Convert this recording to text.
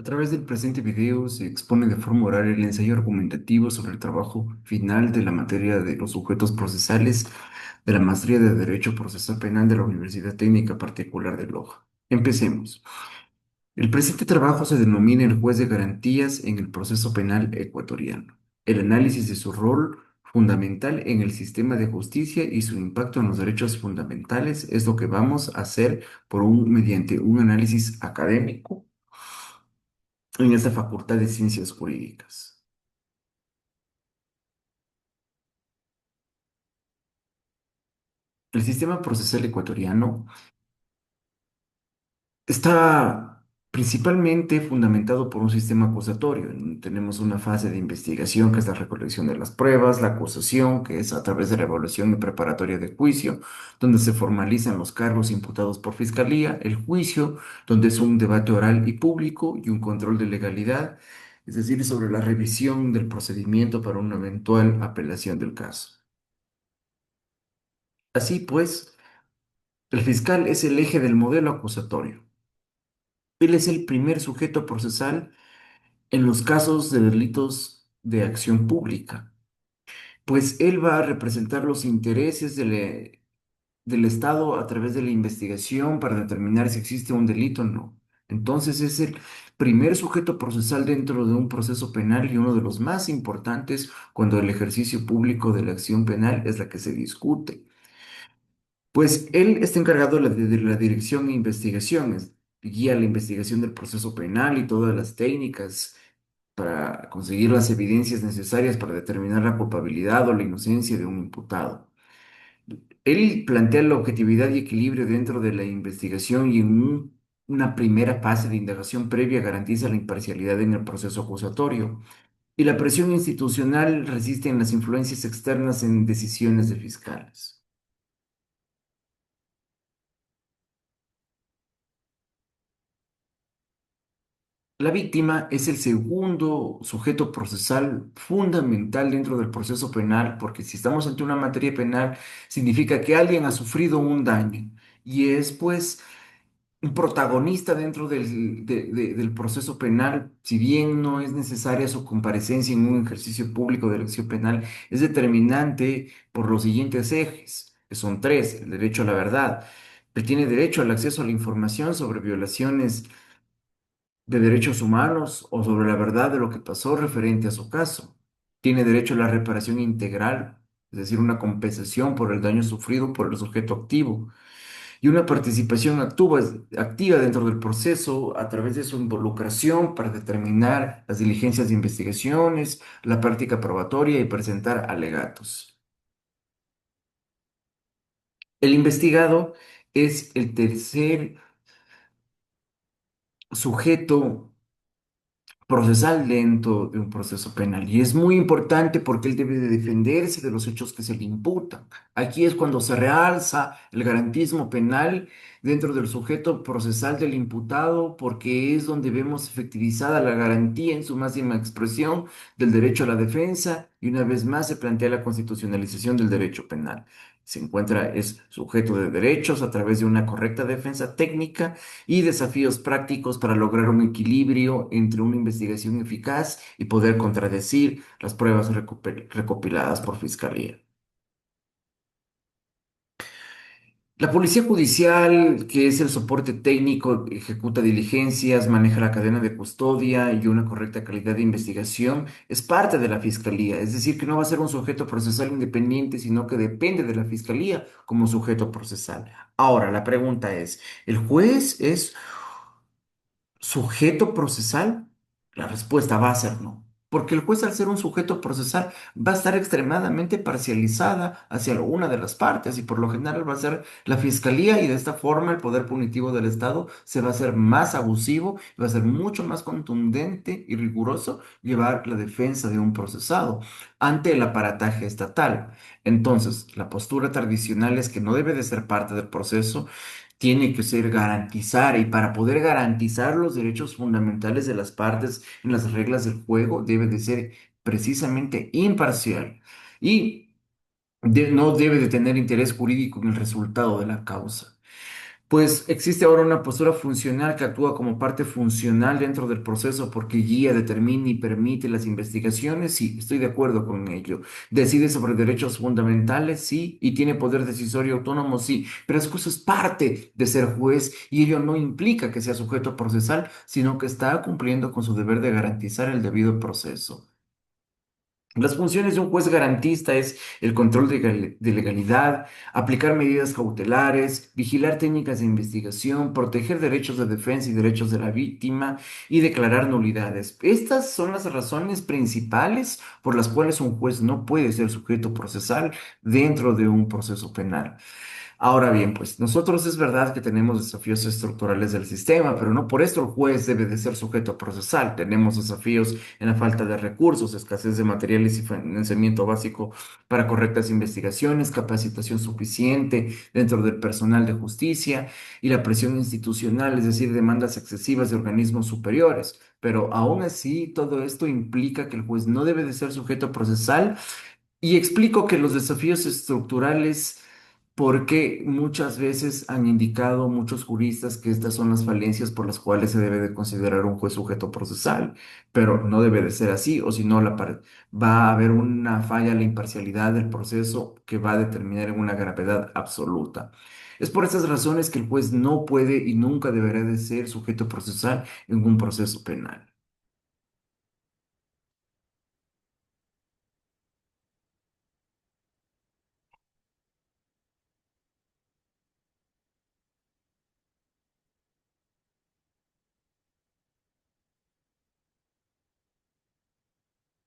A través del presente video se expone de forma oral el ensayo argumentativo sobre el trabajo final de la materia de los sujetos procesales de la Maestría de Derecho Procesal Penal de la Universidad Técnica Particular de Loja. Empecemos. El presente trabajo se denomina el juez de garantías en el proceso penal ecuatoriano. El análisis de su rol fundamental en el sistema de justicia y su impacto en los derechos fundamentales es lo que vamos a hacer mediante un análisis académico en esta Facultad de Ciencias Jurídicas. El sistema procesal ecuatoriano está principalmente fundamentado por un sistema acusatorio. Tenemos una fase de investigación, que es la recolección de las pruebas, la acusación, que es a través de la evaluación y preparatoria de juicio, donde se formalizan los cargos imputados por fiscalía, el juicio, donde es un debate oral y público y un control de legalidad, es decir, sobre la revisión del procedimiento para una eventual apelación del caso. Así pues, el fiscal es el eje del modelo acusatorio. Él es el primer sujeto procesal en los casos de delitos de acción pública, pues él va a representar los intereses del Estado a través de la investigación para determinar si existe un delito o no. Entonces es el primer sujeto procesal dentro de un proceso penal y uno de los más importantes cuando el ejercicio público de la acción penal es la que se discute. Pues él está encargado de la dirección e investigaciones, guía la investigación del proceso penal y todas las técnicas para conseguir las evidencias necesarias para determinar la culpabilidad o la inocencia de un imputado. Él plantea la objetividad y equilibrio dentro de la investigación y una primera fase de indagación previa garantiza la imparcialidad en el proceso acusatorio. Y la presión institucional resiste en las influencias externas en decisiones de fiscales. La víctima es el segundo sujeto procesal fundamental dentro del proceso penal, porque si estamos ante una materia penal, significa que alguien ha sufrido un daño y es pues un protagonista dentro del proceso penal. Si bien no es necesaria su comparecencia en un ejercicio público de la acción penal, es determinante por los siguientes ejes, que son tres: el derecho a la verdad, que tiene derecho al acceso a la información sobre violaciones de derechos humanos o sobre la verdad de lo que pasó referente a su caso. Tiene derecho a la reparación integral, es decir, una compensación por el daño sufrido por el sujeto activo y una participación activa dentro del proceso a través de su involucración para determinar las diligencias de investigaciones, la práctica probatoria y presentar alegatos. El investigado es el tercer sujeto procesal dentro de un proceso penal. Y es muy importante porque él debe de defenderse de los hechos que se le imputan. Aquí es cuando se realza el garantismo penal dentro del sujeto procesal del imputado, porque es donde vemos efectivizada la garantía en su máxima expresión del derecho a la defensa y una vez más se plantea la constitucionalización del derecho penal. Se encuentra, es sujeto de derechos a través de una correcta defensa técnica y desafíos prácticos para lograr un equilibrio entre una investigación eficaz y poder contradecir las pruebas recopiladas por Fiscalía. La Policía Judicial, que es el soporte técnico, ejecuta diligencias, maneja la cadena de custodia y una correcta calidad de investigación, es parte de la Fiscalía, es decir, que no va a ser un sujeto procesal independiente, sino que depende de la Fiscalía como sujeto procesal. Ahora, la pregunta es, ¿el juez es sujeto procesal? La respuesta va a ser no, porque el juez, al ser un sujeto procesal, va a estar extremadamente parcializada hacia una de las partes y por lo general va a ser la fiscalía, y de esta forma el poder punitivo del Estado se va a hacer más abusivo, va a ser mucho más contundente y riguroso llevar la defensa de un procesado ante el aparataje estatal. Entonces, la postura tradicional es que no debe de ser parte del proceso, tiene que ser garantizar, y para poder garantizar los derechos fundamentales de las partes en las reglas del juego debe de ser precisamente imparcial y no debe de tener interés jurídico en el resultado de la causa. Pues existe ahora una postura funcional que actúa como parte funcional dentro del proceso porque guía, determina y permite las investigaciones. Sí, estoy de acuerdo con ello. Decide sobre derechos fundamentales, sí, y tiene poder decisorio autónomo, sí, pero eso es parte de ser juez y ello no implica que sea sujeto procesal, sino que está cumpliendo con su deber de garantizar el debido proceso. Las funciones de un juez garantista es el control de legalidad, aplicar medidas cautelares, vigilar técnicas de investigación, proteger derechos de defensa y derechos de la víctima y declarar nulidades. Estas son las razones principales por las cuales un juez no puede ser sujeto procesal dentro de un proceso penal. Ahora bien, pues nosotros es verdad que tenemos desafíos estructurales del sistema, pero no por esto el juez debe de ser sujeto procesal. Tenemos desafíos en la falta de recursos, escasez de materiales y financiamiento básico para correctas investigaciones, capacitación suficiente dentro del personal de justicia y la presión institucional, es decir, demandas excesivas de organismos superiores. Pero aún así, todo esto implica que el juez no debe de ser sujeto procesal y explico que los desafíos estructurales, porque muchas veces han indicado muchos juristas que estas son las falencias por las cuales se debe de considerar un juez sujeto procesal, pero no debe de ser así, o si no va a haber una falla en la imparcialidad del proceso que va a determinar en una gravedad absoluta. Es por estas razones que el juez no puede y nunca deberá de ser sujeto procesal en un proceso penal.